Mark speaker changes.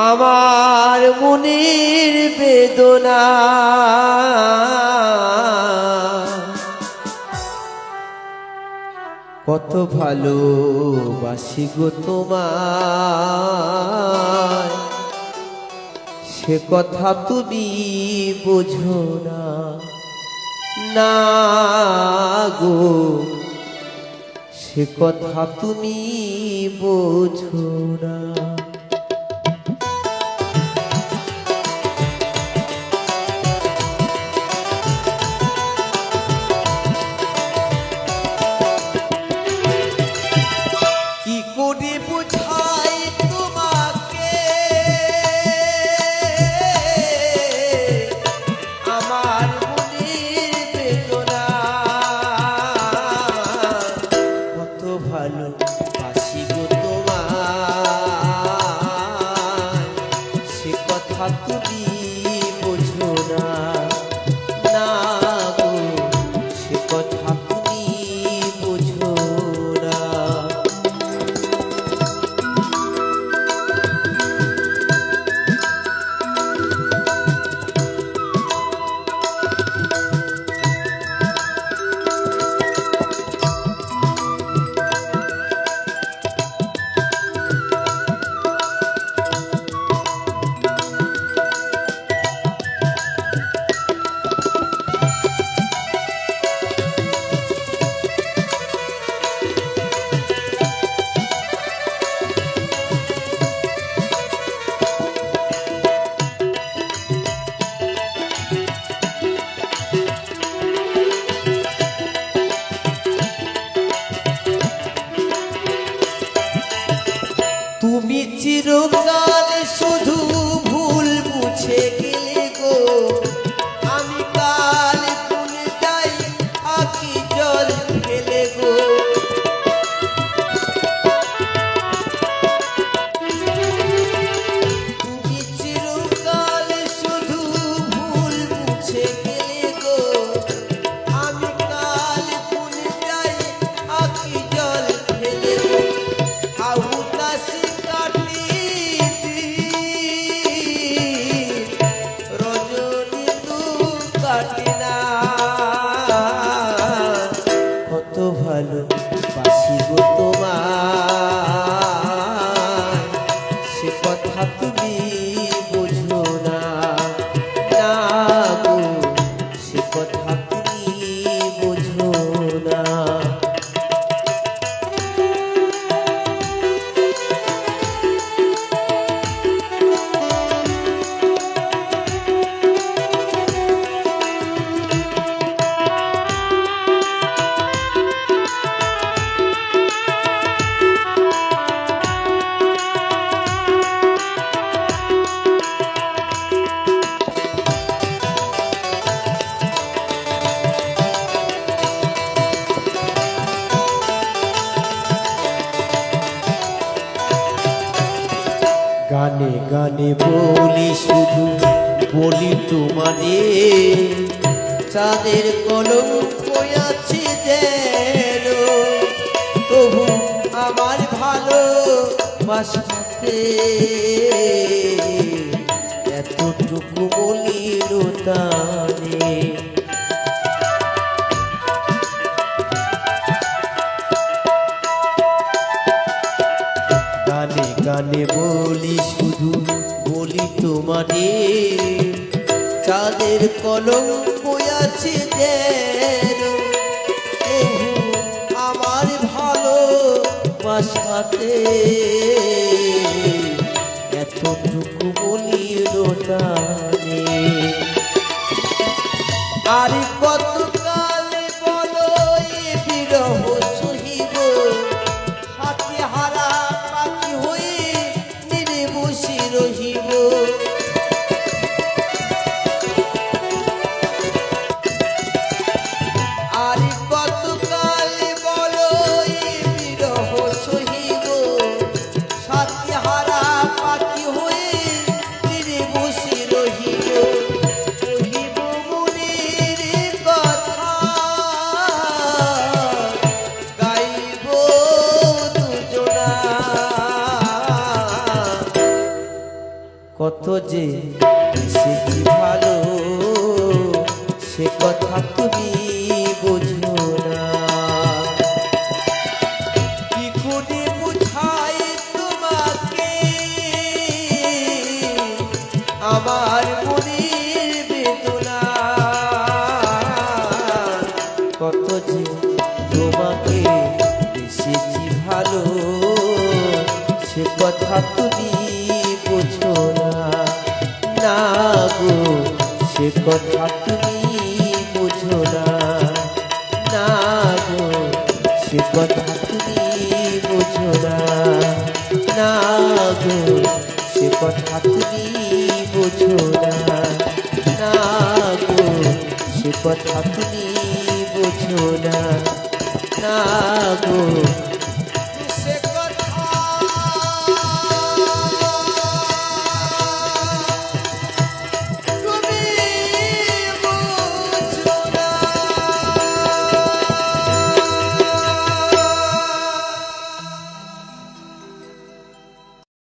Speaker 1: আমার মনের বেদনা কত ভালোবাসি গো তোমায়, সে কথা তুমি বোঝো না, না গো সে কথা তুমি বোঝো না। ভালোবাসি গো তোমায়, সে কথা তুমি বোঝো না, না গো সে কথা তুমি বোঝো না। তুমি চিরকাল শুধু ভুল মুছে গেলে গো, আমি কাল ভুলে যাই আঁখি জল ফেলে গো। তুমি চিরকাল শুধু ভুল মুছে গেলে গো, আমি কাল ভুলে যাই আঁখি জল ফেলে গো। আউদাসী রজনী তু কাটে না, কত ভালোবাসি গো তোমায়, সে কথা তুমি বোঝো না, না গো সে কথা তুমি বোঝো না। গানে গানে বলি শুধু বলি তোমারে, চাঁদের কলঙ্ক আছে যেন, তবু আমার ভালোবাসাতে এতটুকু মলিনতা নেই। গানে গানে বলি শুধু বলি তোমারে, চাঁদের কলঙ্ক আছে যেন, আমার ভালোবাসাতে এতটুকু মলিনতা নেই। আর কতকাল বলো এ বিরহ সহিব, হাতে হারা পাখি হয়ে নিরে বসে রহিব। আর কতকাল বলো এ বিরহ সহিব, সাথে হারা পাখি হয়ে নিরে বসে রহিব। রহিব মনের কত যে বেশি ভালো সে কথা তুমি বুঝো না। কি করে বুঝাই তোমাকে আমার মনের বেদনা, কত যে তোমাকে বেশি ভালো সে কথা তুমি বুঝো না। না গো সে কথা তুমি বুঝো না। না গো সে কথা তুমি বুঝো না। না গো সে কথা তুমি বুঝো না। না গো সে কথা তুমি বুঝো না। না গো